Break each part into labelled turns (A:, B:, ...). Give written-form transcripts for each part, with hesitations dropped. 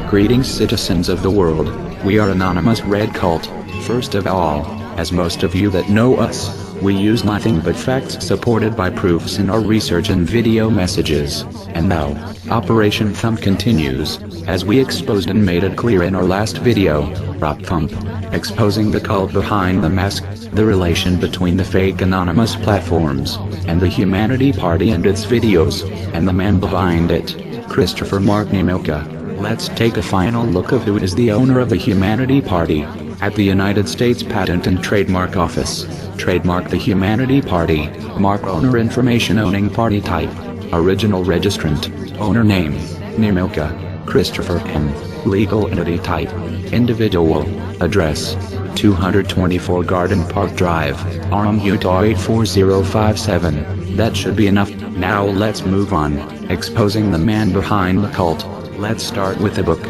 A: Greetings, citizens of the world. We are Anonymous Red Cult. First of all, as most of you that know us, we use nothing but facts supported by proofs in our research and video messages. And now, Operation Thump continues, as we exposed and made it clear in our last video, OpThump, exposing the cult behind the mask, the relation between the fake anonymous platforms, and the Humanity Party and its videos, and the man behind it, Christopher Marc Nemelka. Let's take a final look of who is the owner of the Humanity Party. At the United States Patent and Trademark Office, trademark the Humanity Party, mark owner information owning party type, original registrant, owner name, Nemelka, Christopher M, legal entity type, individual, address, 224 Garden Park Drive, Orem, Utah 84057. That should be enough. Now let's move on, exposing the man behind the cult. Let's start with a book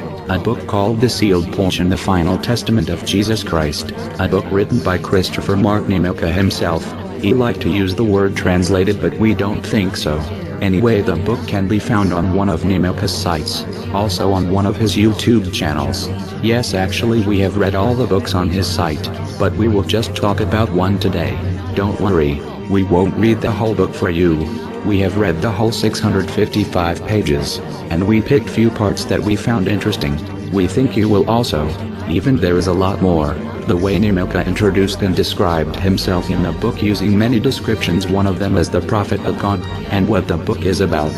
A: called The Sealed Portion, the Final Testament of Jesus Christ, a book written by Christopher Marc Nemelka himself. He liked to use the word translated, but we don't think so. Anyway, the book can be found on one of Nemelka's sites, also on one of his YouTube channels. Yes, actually we have read all the books on his site, but we will just talk about one today. Don't worry, we won't read the whole book for you. We have read the whole 655 pages, and we picked few parts that we found interesting. We think you will also. Even there is a lot more. The way Nemelka introduced and described himself in the book using many descriptions, one of them as the prophet of God, and what the book is about.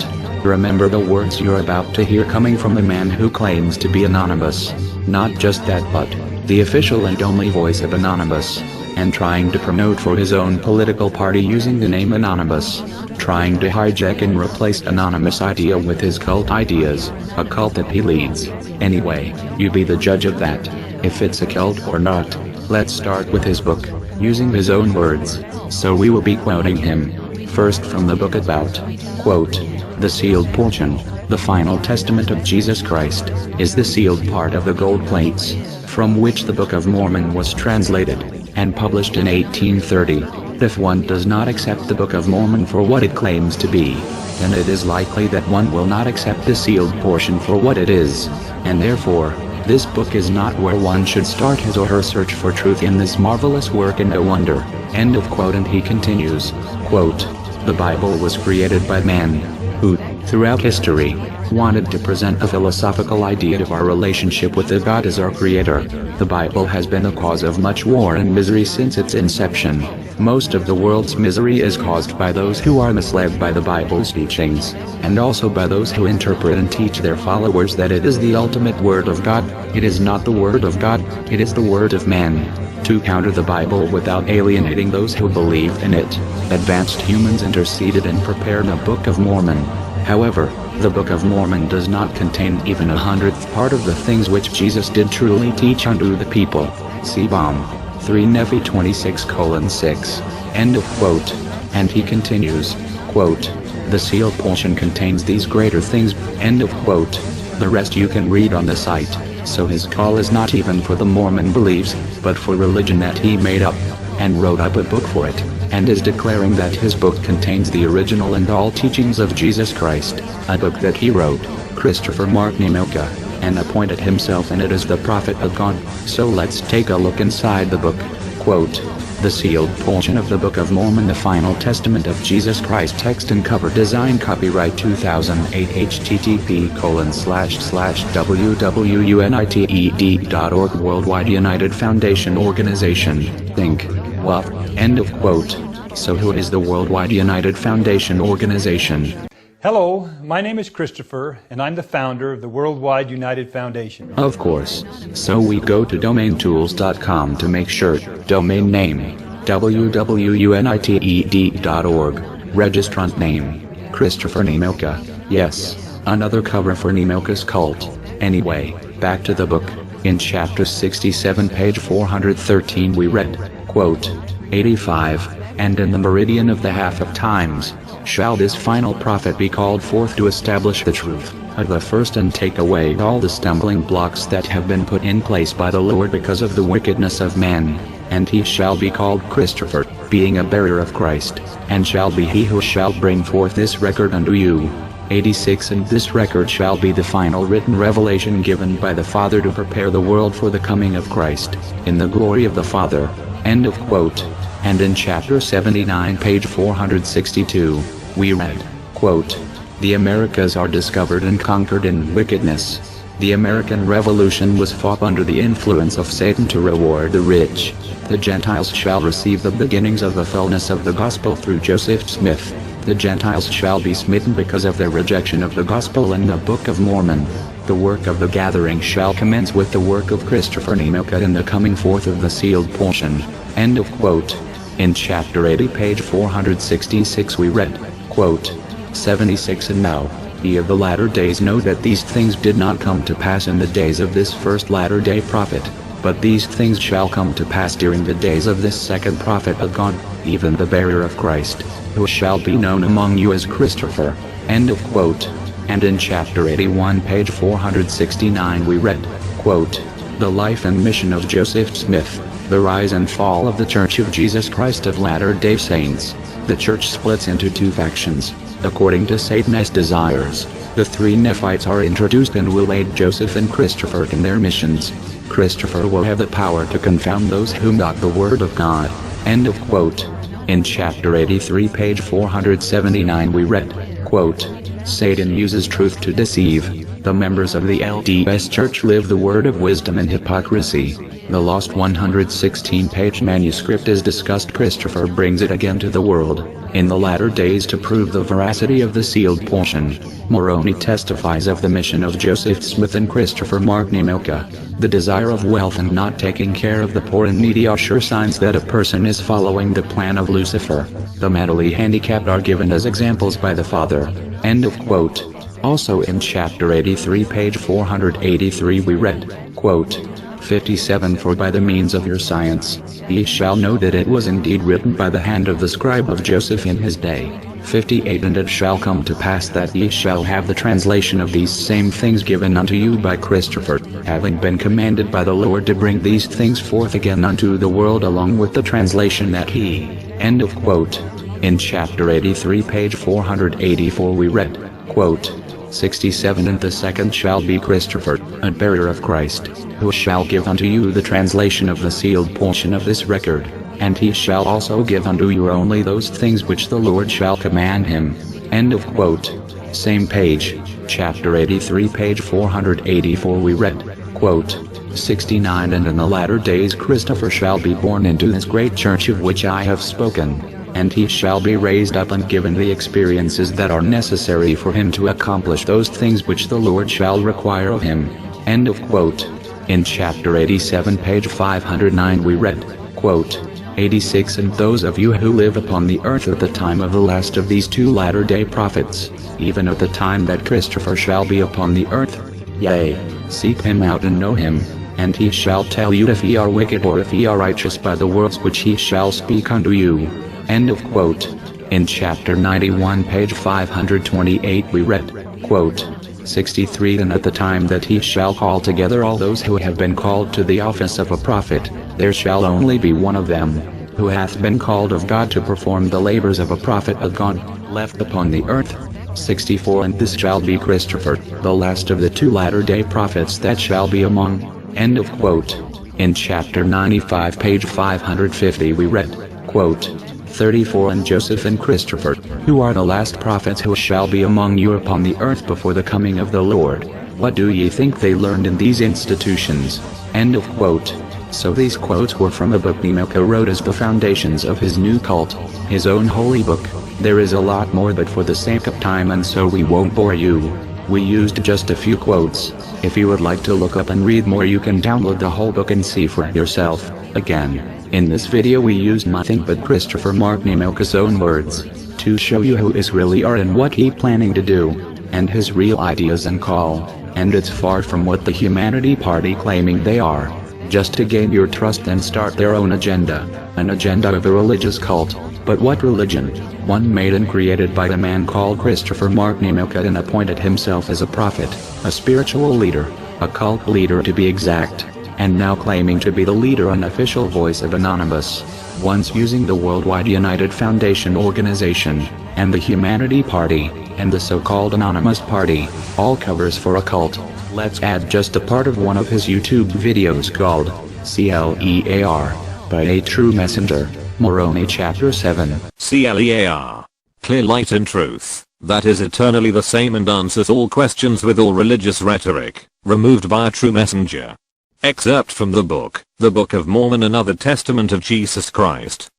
A: Remember the words you're about to hear coming from a man who claims to be anonymous. Not just that, but the official and only voice of Anonymous, and trying to promote for his own political party using the name Anonymous, trying to hijack and replace Anonymous idea with his cult ideas, a cult that he leads. Anyway, you be the judge of that, if it's a cult or not. Let's start with his book, using his own words, so we will be quoting him. First from the book about, quote, The Sealed Portion, the Final Testament of Jesus Christ, is the sealed part of the gold plates, from which the Book of Mormon was translated, and published in 1830. If one does not accept the Book of Mormon for what it claims to be, then it is likely that one will not accept the sealed portion for what it is, and therefore, this book is not where one should start his or her search for truth in this marvelous work, and no wonder. End of quote. And he continues, quote, The Bible was created by man, who, throughout history, wanted to present a philosophical idea of our relationship with the God as our creator. The Bible has been a cause of much war and misery since its inception. Most of the world's misery is caused by those who are misled by the Bible's teachings, and also by those who interpret and teach their followers that it is the ultimate word of God. It is not the word of God, it is the word of man. To counter the Bible without alienating those who believed in it, advanced humans interceded and prepared the Book of Mormon. However, the Book of Mormon does not contain even 100th part of the things which Jesus did truly teach unto the people. See Bomb 3 Nephi 26:6. End of quote. And he continues, quote, The sealed portion contains these greater things, end of quote. The rest you can read on the site. So his call is not even for the Mormon beliefs, but for religion that he made up, and wrote up a book for it, and is declaring that his book contains the original and all teachings of Jesus Christ, a book that he wrote, Christopher Marc Nemelka, and appointed himself in it as the prophet of God. So let's take a look inside the book. Quote, The Sealed Portion of the Book of Mormon, the Final Testament of Jesus Christ. Text and cover design copyright 2008 http://www.united.org Worldwide United Foundation Organization, Inc. WAF. End of quote. So who is the Worldwide United Foundation Organization?
B: Hello, my name is Christopher, and I'm the founder of the Worldwide United Foundation.
A: Of course. So we go to domaintools.com to make sure. Domain name, www.united.org. Registrant name, Christopher Nemelka. Yes, another cover for Nemelka's cult. Anyway, back to the book. In chapter 67, page 413 we read, quote, 85, And in the meridian of the half of times, shall this final prophet be called forth to establish the truth of the first and take away all the stumbling blocks that have been put in place by the Lord because of the wickedness of men. And he shall be called Christopher, being a bearer of Christ, and shall be he who shall bring forth this record unto you. 86 And this record shall be the final written revelation given by the Father to prepare the world for the coming of Christ, in the glory of the Father. End of quote. And in chapter 79 page 462, we read, quote, "The Americas are discovered and conquered in wickedness. The American Revolution was fought under the influence of Satan to reward the rich. The Gentiles shall receive the beginnings of the fullness of the gospel through Joseph Smith. The Gentiles shall be smitten because of their rejection of the gospel in the Book of Mormon. The work of the gathering shall commence with the work of Christopher Nemelka in the coming forth of the sealed portion." End of quote. In chapter 80 page 466 we read, quote, 76 And now, ye of the latter days know that these things did not come to pass in the days of this first latter-day prophet, but these things shall come to pass during the days of this second prophet of God, even the bearer of Christ, who shall be known among you as Christopher. End of quote. And in chapter 81 page 469 we read, quote, "The life and mission of Joseph Smith, the rise and fall of the Church of Jesus Christ of Latter-day Saints. The church splits into two factions, according to Satan's desires. The three Nephites are introduced and will aid Joseph and Christopher in their missions. Christopher will have the power to confound those who mock the word of God." End of quote. In chapter 83 page 479 we read, quote, "Satan uses truth to deceive. The members of the LDS Church live the word of wisdom and hypocrisy. The lost 116-page manuscript is discussed. Christopher brings it again to the world, in the latter days to prove the veracity of the sealed portion. Moroni testifies of the mission of Joseph Smith and Christopher Marc Nemelka. The desire of wealth and not taking care of the poor and needy are sure signs that a person is following the plan of Lucifer. The mentally handicapped are given as examples by the Father." End of quote. Also in chapter 83 page 483 we read, quote, 57 For by the means of your science, ye shall know that it was indeed written by the hand of the scribe of Joseph in his day. 58 And it shall come to pass that ye shall have the translation of these same things given unto you by Christopher, having been commanded by the Lord to bring these things forth again unto the world along with the translation that he. End of quote. In chapter 83 page 484 we read, quote, 67 And the second shall be Christopher, a bearer of Christ, who shall give unto you the translation of the sealed portion of this record, and he shall also give unto you only those things which the Lord shall command him. End of quote. Same page, chapter 83 page 484 we read, quote, 69 And in the latter days Christopher shall be born into this great church of which I have spoken, and he shall be raised up and given the experiences that are necessary for him to accomplish those things which the Lord shall require of him. End of quote. In chapter 87 page 509 we read, quote, 86 And those of you who live upon the earth at the time of the last of these two latter-day prophets, even at the time that Christopher shall be upon the earth, yea, seek him out and know him, and he shall tell you if ye are wicked or if ye are righteous by the words which he shall speak unto you. End of quote. In chapter 91 page 528 we read, quote, 63 And at the time that he shall call together all those who have been called to the office of a prophet, there shall only be one of them, who hath been called of God to perform the labors of a prophet of God, left upon the earth. 64 And this shall be Christopher, the last of the two latter-day prophets that shall be among. End of quote. In chapter 95 page 550 we read, quote, 34 And Joseph and Christopher, who are the last prophets who shall be among you upon the earth before the coming of the Lord, what do ye think they learned in these institutions? End of quote. So these quotes were from a book Nemelka wrote as the foundations of his new cult, his own holy book. There is a lot more, but for the sake of time and so we won't bore you, we used just a few quotes. If you would like to look up and read more, you can download the whole book and see for yourself. Again, in this video we used nothing but Christopher Marc Nemelka's own words, to show you who is really are and what he planning to do, and his real ideas and call, and it's far from what the Humanity Party claiming they are, just to gain your trust and start their own agenda, an agenda of a religious cult. But what religion? One made and created by the man called Christopher Marc Nemelka and appointed himself as a prophet, a spiritual leader, a cult leader to be exact, and now claiming to be the leader and official voice of Anonymous. once using the Worldwide United Foundation organization, and the Humanity Party, and the so-called Anonymous Party, all covers for a cult. Let's add just a part of one of his YouTube videos called C.L.E.A.R. by a true messenger, Moroni chapter 7.
C: C.L.E.A.R. Clear light and truth, that is eternally the same and answers all questions with all religious rhetoric, removed by a true messenger. Excerpt from the Book of Mormon, another testament of Jesus Christ.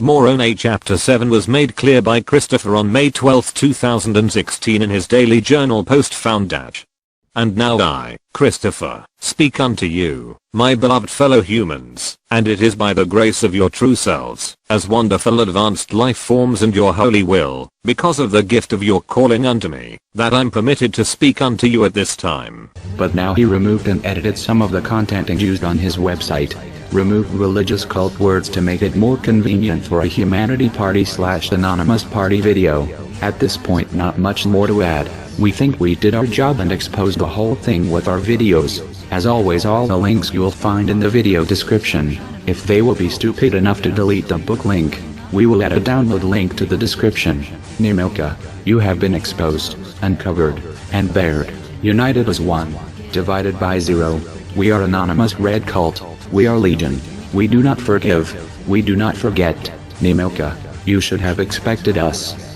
C: Moroni chapter 7 was made clear by Christopher on May 12, 2016 in his daily journal post found at. And now I, Christopher, speak unto you, my beloved fellow humans, and it is by the grace of your true selves, as wonderful advanced life forms and your holy will, because of the gift of your calling unto me, that I'm permitted to speak unto you at this time.
A: But now he removed and edited some of the content used on his website, removed religious cult words to make it more convenient for a Humanity Party / Anonymous Party video. At this point, not much more to add. We think we did our job and exposed the whole thing with our videos. As always, all the links you'll find in the video description. If they will be stupid enough to delete the book link, we will add a download link to the description. Nemelka, you have been exposed, uncovered, and bared, united as one, divided by zero. We are Anonymous Red Cult, we are Legion. We do not forgive, we do not forget. Nemelka, you should have expected us.